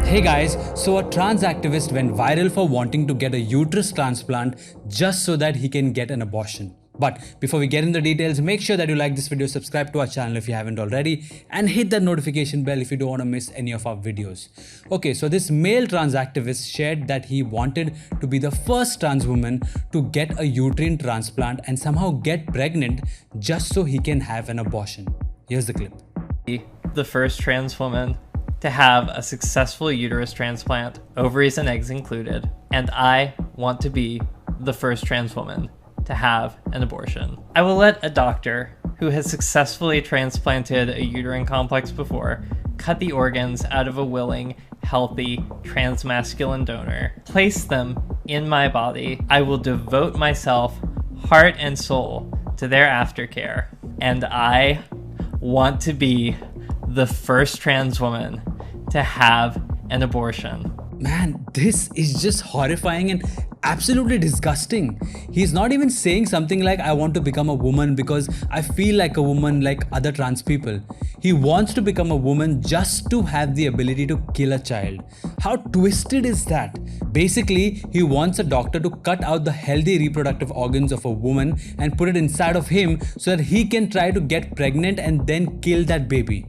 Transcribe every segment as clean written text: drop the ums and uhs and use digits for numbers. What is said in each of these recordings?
Hey guys, so a trans activist went viral for wanting to get a uterus transplant just so that he can get an abortion. But before we get into the details, make sure that you like this video, subscribe to our channel if you haven't already, and hit that notification bell if you don't want to miss any of our videos. Okay, so this male trans activist shared that he wanted to be the first trans woman to get a uterine transplant and somehow get pregnant just so he can have an abortion. Here's the clip. The first trans woman to have a successful uterus transplant, ovaries and eggs included, and I want to be the first trans woman to have an abortion. I will let a doctor who has successfully transplanted a uterine complex before cut the organs out of a willing, healthy, transmasculine donor, place them in my body. I will devote myself, heart and soul, to their aftercare, and I want to be the first trans woman to have an abortion. Man, this is just horrifying and absolutely disgusting. He's not even saying something like, I want to become a woman because I feel like a woman like other trans people. He wants to become a woman just to have the ability to kill a child. How twisted is that? Basically, he wants a doctor to cut out the healthy reproductive organs of a woman and put it inside of him so that he can try to get pregnant and then kill that baby.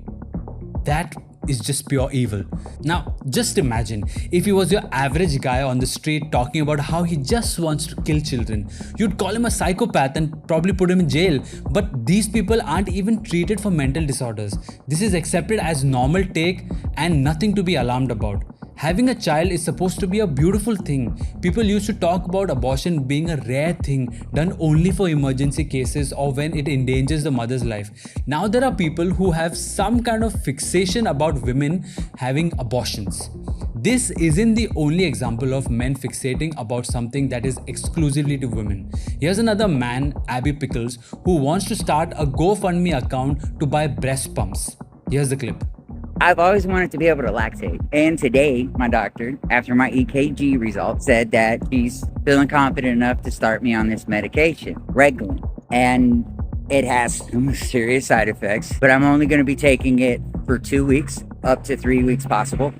That is just pure evil. Now, just imagine if he was your average guy on the street talking about how he just wants to kill children. You'd call him a psychopath and probably put him in jail. But these people aren't even treated for mental disorders. This is accepted as normal take and nothing to be alarmed about. Having a child is supposed to be a beautiful thing. People used to talk about abortion being a rare thing done only for emergency cases or when it endangers the mother's life. Now there are people who have some kind of fixation about women having abortions. This isn't the only example of men fixating about something that is exclusively to women. Here's another man, Pickles, who wants to start a GoFundMe account to buy breast pumps. Here's the clip. I've always wanted to be able to lactate. And today, my doctor, after my EKG results, said that she's feeling confident enough to start me on this medication, Reglan. And it has some serious side effects, but I'm only going to be taking it for 2 weeks, up to 3 weeks possible.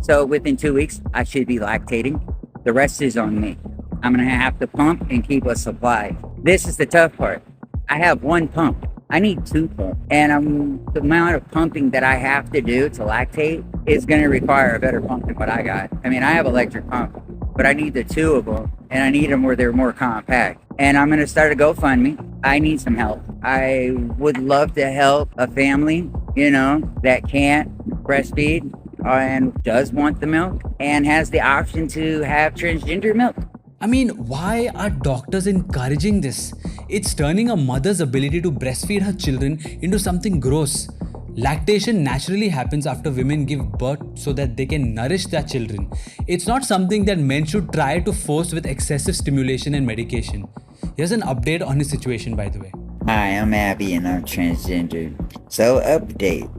So within 2 weeks, I should be lactating. The rest is on me. I'm going to have to pump and keep a supply. This is the tough part. I have one pump. I need 2 pumps, and the amount of pumping that I have to do to lactate is going to require a better pump than what I got. I mean, I have electric pump, but I need the 2 of them, and I need them where they're more compact. And I'm going to start a GoFundMe. I need some help. I would love to help a family, that can't breastfeed and does want the milk and has the option to have transgender milk. I mean, why are doctors encouraging this? It's turning a mother's ability to breastfeed her children into something gross. Lactation naturally happens after women give birth so that they can nourish their children. It's not something that men should try to force with excessive stimulation and medication. Here's an update on his situation, by the way. Hi, I'm Abby and I'm transgender. So, update.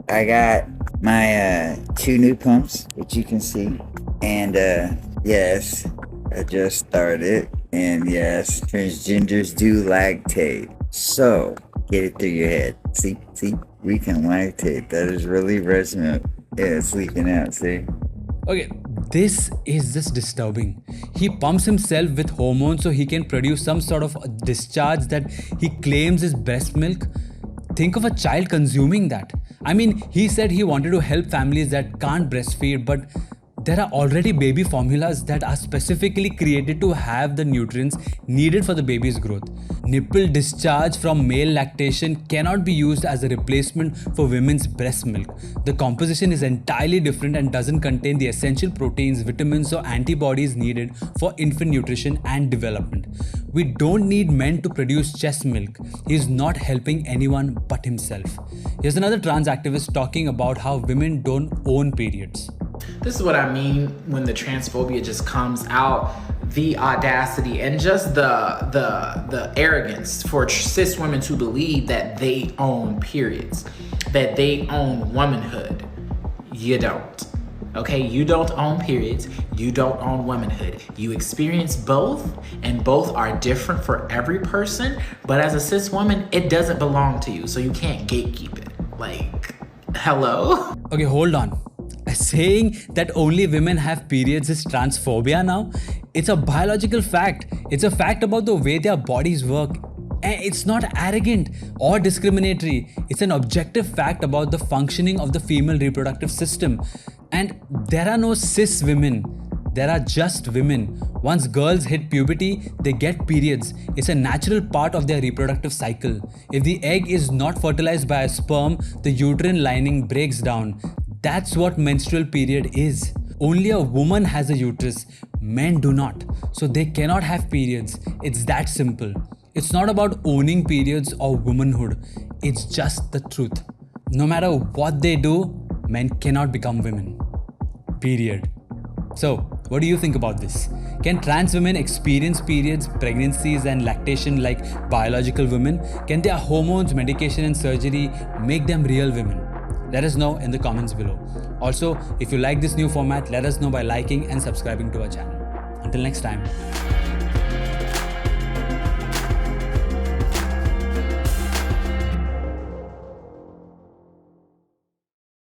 I got my 2 new pumps, which you can see. And yes, I just started, and yes, transgenders do lactate. So, get it through your head. See, we can lactate. That is really breast milk. Yeah, it's leaking out, see? Okay, this is just disturbing. He pumps himself with hormones so he can produce some sort of a discharge that he claims is breast milk. Think of a child consuming that. I mean, he said he wanted to help families that can't breastfeed, but there are already baby formulas that are specifically created to have the nutrients needed for the baby's growth. Nipple discharge from male lactation cannot be used as a replacement for women's breast milk. The composition is entirely different and doesn't contain the essential proteins, vitamins, or antibodies needed for infant nutrition and development. We don't need men to produce chest milk. He's not helping anyone but himself. Here's another trans activist talking about how women don't own periods. This is what I mean when the transphobia just comes out, the audacity and just the arrogance for cis women to believe that they own periods, that they own womanhood. You don't. Okay, you don't own periods, you don't own womanhood. You experience both, and both are different for every person, but as a cis woman, it doesn't belong to you, so you can't gatekeep it. Like, hello? Okay, hold on. I saying that only women have periods is transphobia now? It's a biological fact. It's a fact about the way their bodies work. And it's not arrogant or discriminatory. It's an objective fact about the functioning of the female reproductive system. And there are no cis women. There are just women. Once girls hit puberty, they get periods. It's a natural part of their reproductive cycle. If the egg is not fertilized by a sperm, the uterine lining breaks down. That's what menstrual period is. Only a woman has a uterus. Men do not. So they cannot have periods. It's that simple. It's not about owning periods or womanhood. It's just the truth. No matter what they do, men cannot become women. Period. So, what do you think about this? Can trans women experience periods, pregnancies and lactation like biological women? Can their hormones, medication and surgery make them real women? Let us know in the comments below. Also, if you like this new format, let us know by liking and subscribing to our channel. Until next time.